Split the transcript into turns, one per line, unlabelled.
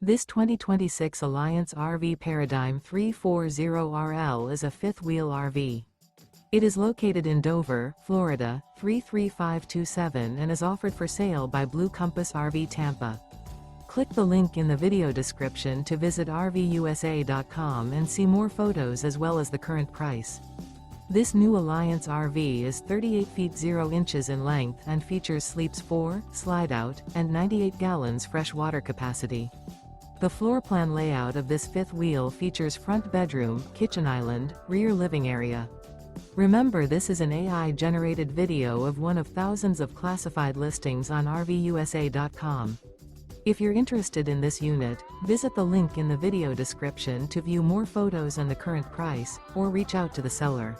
This 2026 Alliance RV Paradigm 340RL is a fifth-wheel RV. It is located in Dover, Florida, 33527 and is offered for sale by Blue Compass RV Tampa. Click the link in the video description to visit RVUSA.com and see more photos as well as the current price. This new Alliance RV is 38 feet 0 inches in length and features sleeps 4, slide-out, and 98 gallons fresh water capacity. The floor plan layout of this fifth wheel features front bedroom, kitchen island, rear living area. Remember, this is an AI-generated video of one of thousands of classified listings on RVUSA.com. If you're interested in this unit, visit the link in the video description to view more photos and the current price, or reach out to the seller.